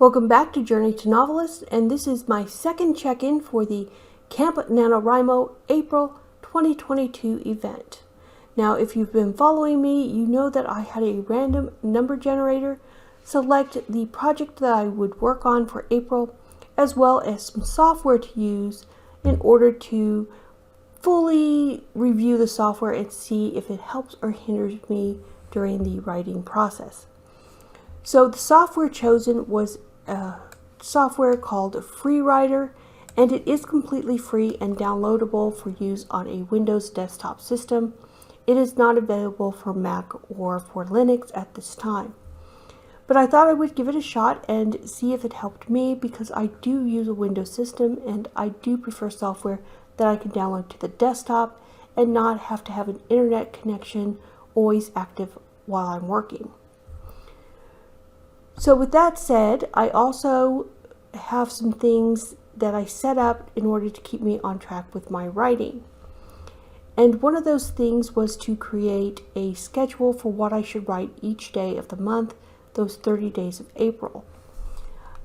Welcome back to Journey to Novelist, and this is my second check-in for the Camp Nano April 2022 event. Now, if you've been following me, you know that I had a random number generator select the project that I would work on for April, as well as some software to use in order to fully review the software and see if it helps or hinders me during the writing process. So the software chosen was a software called FreeWriter, and it is completely free and downloadable for use on a Windows desktop system. It is not available for Mac or for Linux at this time. But I thought I would give it a shot and see if it helped me, because I do use a Windows system and I do prefer software that I can download to the desktop and not have to have an internet connection always active while I'm working. So with that said, I also have some things that I set up in order to keep me on track with my writing. And one of those things was to create a schedule for what I should write each day of the month, those 30 days of April.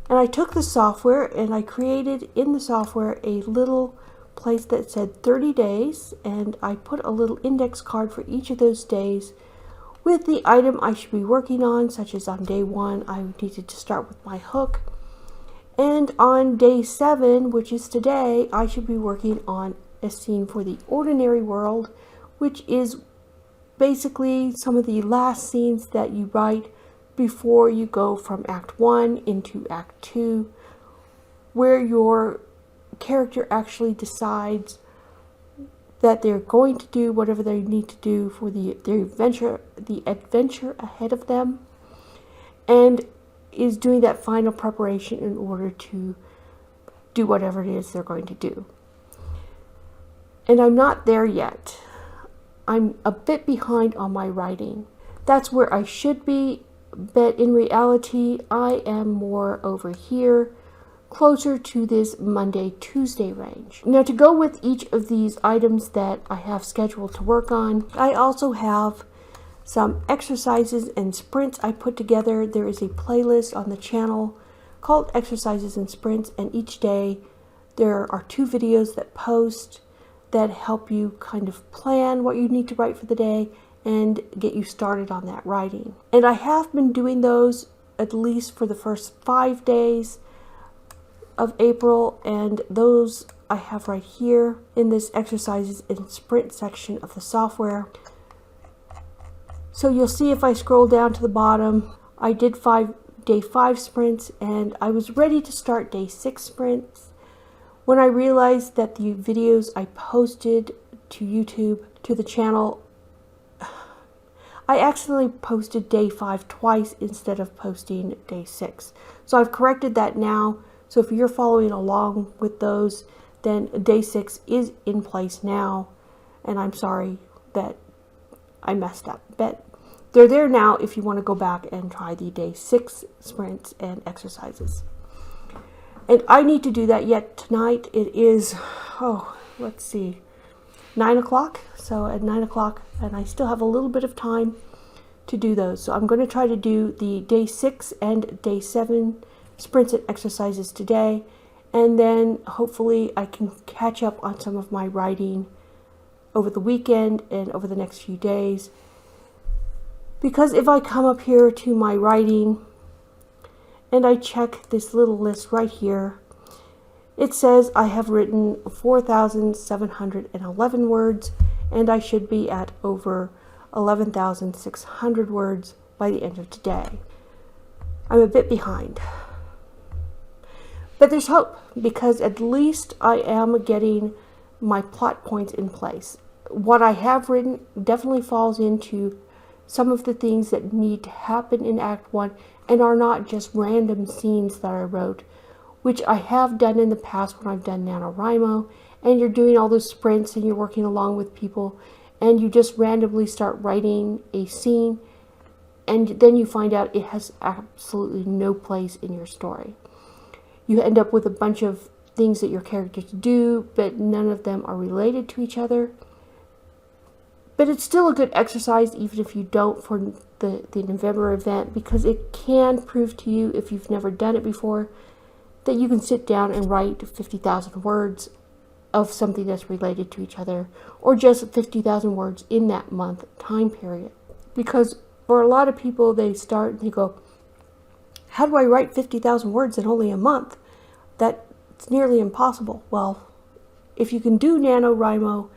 And I took the software and I created in the software a little place that said 30 days, and I put a little index card for each of those days with the item I should be working on, such as on day 1, I needed to start with my hook. And on day 7, which is today, I should be working on a scene for the ordinary world, which is basically some of the last scenes that you write before you go from Act 1 into Act 2, where your character actually decides that they're going to do whatever they need to do for their adventure ahead of them, and is doing that final preparation in order to do whatever it is they're going to do. And I'm not there yet. I'm a bit behind on my writing. That's where I should be, but in reality, I am more over here, closer to this Monday-Tuesday range. Now, to go with each of these items that I have scheduled to work on, I also have some exercises and sprints I put together. There is a playlist on the channel called Exercises and Sprints, and each day there are 2 videos that post that help you kind of plan what you need to write for the day and get you started on that writing. And I have been doing those at least for the first 5 days of April, and those I have right here in this exercises and sprint section of the software. So you'll see if I scroll down to the bottom, I did day 5 sprints, and I was ready to start day 6 sprints when I realized that the videos I posted to YouTube, to the channel, I accidentally posted day 5 twice instead of posting day 6. So I've corrected that now. So if you're following along with those, then day 6 is in place now. And I'm sorry that I messed up. But they're there now if you want to go back and try the day 6 sprints and exercises. And I need to do that yet tonight. It is, let's see, 9 o'clock. So at 9 o'clock, and I still have a little bit of time to do those. So I'm going to try to do the day 6 and day 7 sprints and exercises today, and then hopefully I can catch up on some of my writing over the weekend and over the next few days. Because if I come up here to my writing and I check this little list right here, it says I have written 4,711 words, and I should be at over 11,600 words by the end of today. I'm a bit behind. But there's hope, because at least I am getting my plot points in place. What I have written definitely falls into some of the things that need to happen in Act 1 and are not just random scenes that I wrote, which I have done in the past when I've done NaNoWriMo, and you're doing all those sprints and you're working along with people and you just randomly start writing a scene, and then you find out it has absolutely no place in your story. You end up with a bunch of things that your characters do, but none of them are related to each other. But it's still a good exercise even if you don't for the November event, because it can prove to you, if you've never done it before, that you can sit down and write 50,000 words of something that's related to each other, or just 50,000 words in that month time period. Because for a lot of people, they start and they go, how do I write 50,000 words in only a month? That's nearly impossible. Well, if you can do NaNoWriMo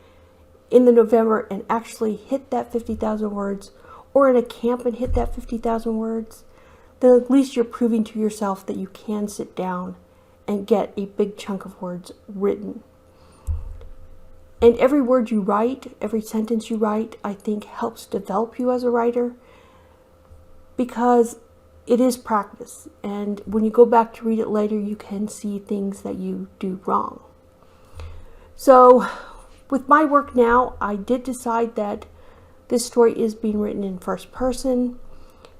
in the November and actually hit that 50,000 words, or in a camp and hit that 50,000 words, then at least you're proving to yourself that you can sit down and get a big chunk of words written. And every word you write, every sentence you write, I think helps develop you as a writer, because it is practice. And when you go back to read it later, you can see things that you do wrong. So with my work now, I did decide that this story is being written in first person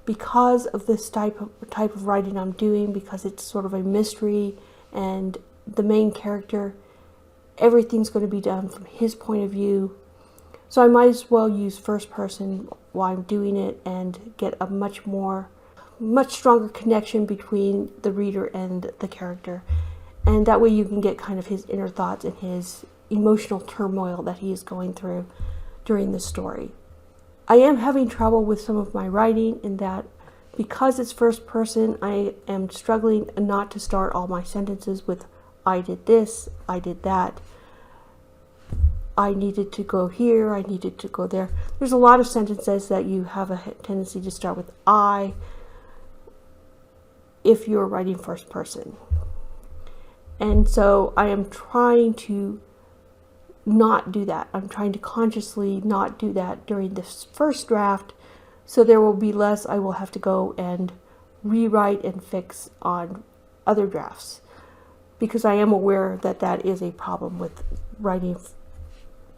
because of this type of writing I'm doing, because it's sort of a mystery, and the main character, everything's going to be done from his point of view. So I might as well use first person while I'm doing it and get a much stronger connection between the reader and the character. And that way you can get kind of his inner thoughts and his emotional turmoil that he is going through during the story. I am having trouble with some of my writing in that, because it's first person, I am struggling not to start all my sentences with I did this, I did that, I needed to go here, I needed to go there. There's a lot of sentences that you have a tendency to start with I if you're writing first person. And so I am trying to not do that. I'm trying to consciously not do that during this first draft, so there will be less I will have to go and rewrite and fix on other drafts, because I am aware that that is a problem with writing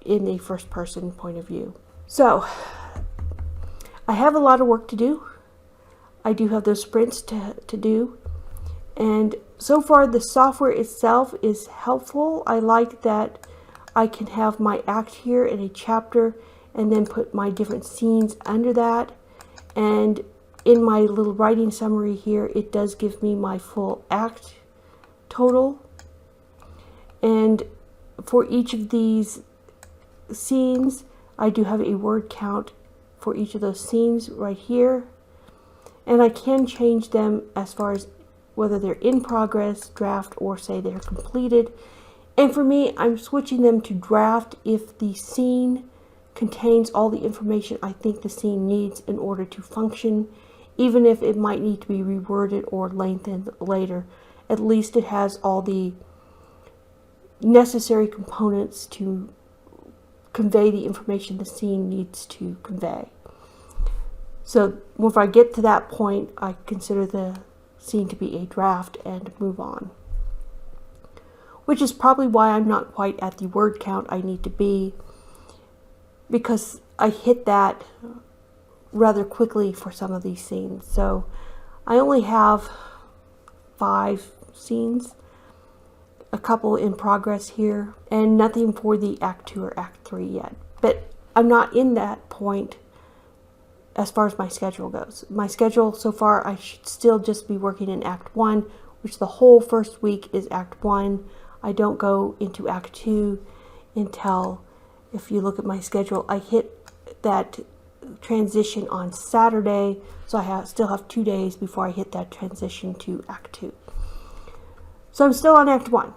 in a first person point of view. So I have a lot of work to do. I do have those sprints to do, and so far the software itself is helpful. I like that I can have my act here in a chapter and then put my different scenes under that. And in my little writing summary here, it does give me my full act total. And for each of these scenes, I do have a word count for each of those scenes right here. And I can change them as far as whether they're in progress, draft, or say they're completed. And for me, I'm switching them to draft if the scene contains all the information I think the scene needs in order to function, even if it might need to be reworded or lengthened later. At least it has all the necessary components to convey the information the scene needs to convey. So if I get to that point, I consider the scene to be a draft and move on. Which is probably why I'm not quite at the word count I need to be, because I hit that rather quickly for some of these scenes. So I only have 5 scenes, a couple in progress here, and nothing for the Act 2 or Act 3 yet. But I'm not in that point as far as my schedule goes. My schedule so far, I should still just be working in Act 1, which the whole first week is Act 1. I don't go into Act 2 until, if you look at my schedule, I hit that transition on Saturday, so I still have 2 days before I hit that transition to Act 2. So I'm still on Act 1,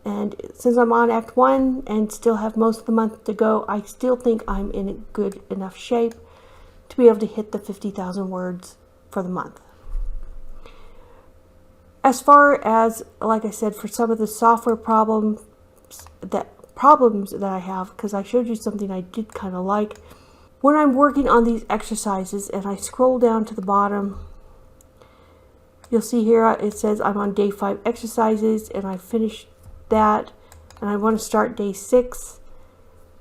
and since I'm on Act 1 and still have most of the month to go, I still think I'm in a good enough shape to be able to hit the 50,000 words for the month. As far as, like I said, for some of the software problems that I have, because I showed you something I did kind of like, when I'm working on these exercises and I scroll down to the bottom, you'll see here it says I'm on day 5 exercises, and I finished that, and I want to start day 6,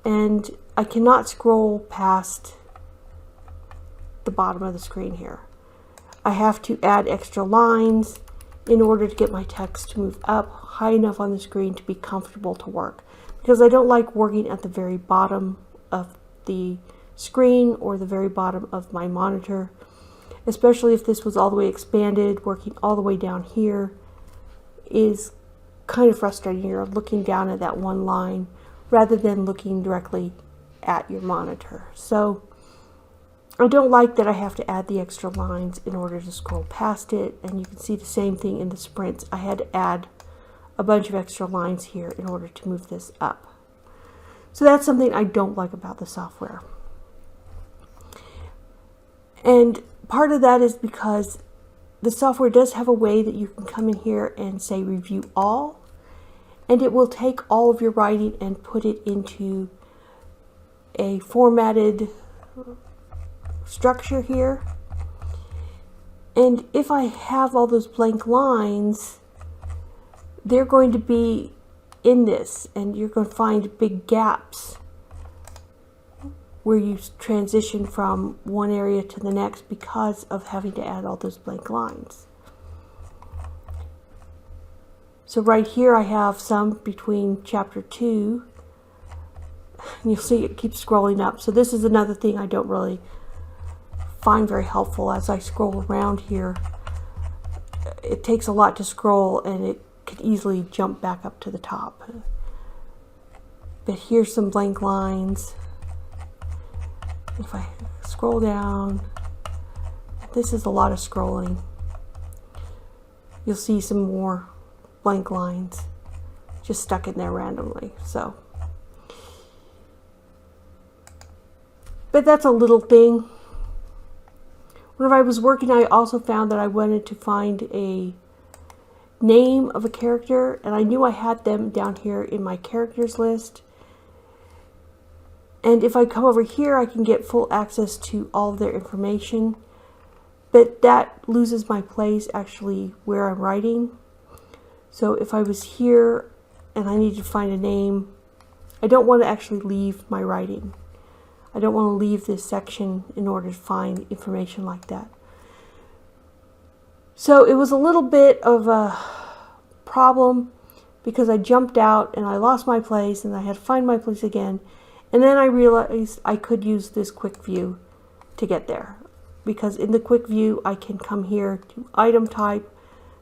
and I cannot scroll past the bottom of the screen here. I have to add extra lines in order to get my text to move up high enough on the screen to be comfortable to work, because I don't like working at the very bottom of the screen or the very bottom of my monitor, especially if this was all the way expanded. Working all the way down here is kind of frustrating. You're looking down at that one line rather than looking directly at your monitor. So I don't like that I have to add the extra lines in order to scroll past it. And you can see the same thing in the sprints. I had to add a bunch of extra lines here in order to move this up. So that's something I don't like about the software. And part of that is because the software does have a way that you can come in here and say review all, and it will take all of your writing and put it into a formatted structure here. And if I have all those blank lines, they're going to be in this, and you're going to find big gaps where you transition from one area to the next because of having to add all those blank lines. So right here I have some between chapter 2, and you'll see it keeps scrolling up. So this is another thing I don't really find very helpful as I scroll around here. It takes a lot to scroll, and it could easily jump back up to the top. But here's some blank lines. If I scroll down, this is a lot of scrolling. You'll see some more blank lines just stuck in there randomly. So, but that's a little thing. Whenever I was working, I also found that I wanted to find a name of a character, and I knew I had them down here in my characters list. And if I come over here, I can get full access to all of their information, but that loses my place actually where I'm writing. So if I was here and I need to find a name, I don't want to actually leave my writing. I don't want to leave this section in order to find information like that. So it was a little bit of a problem because I jumped out and I lost my place and I had to find my place again. And then I realized I could use this quick view to get there, because in the quick view I can come here to item type,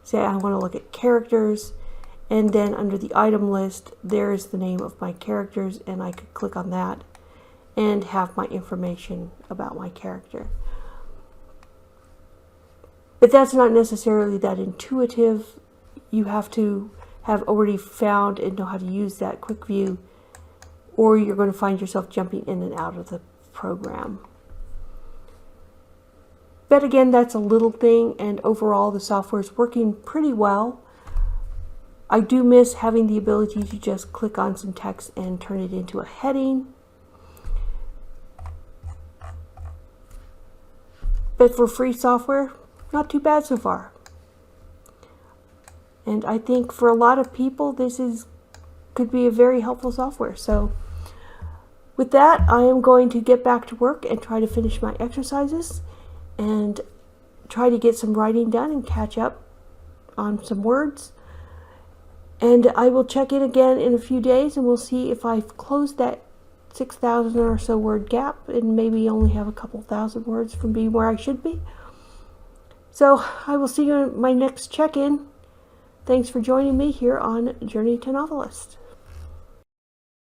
say I want to look at characters, and then under the item list there is the name of my characters, and I could click on that and have my information about my character. But that's not necessarily that intuitive. You have to have already found and know how to use that quick view, or you're going to find yourself jumping in and out of the program. But again, that's a little thing, and overall the software is working pretty well. I do miss having the ability to just click on some text and turn it into a heading. But for free software, not too bad so far. And I think for a lot of people this could be a very helpful software. So with that, I am going to get back to work and try to finish my exercises and try to get some writing done and catch up on some words. And I will check in again in a few days, and we'll see if I've closed that 6,000 or so word gap and maybe only have a couple thousand words from being where I should be. So I will see you in my next check-in. Thanks for joining me here on Journey to Novelist.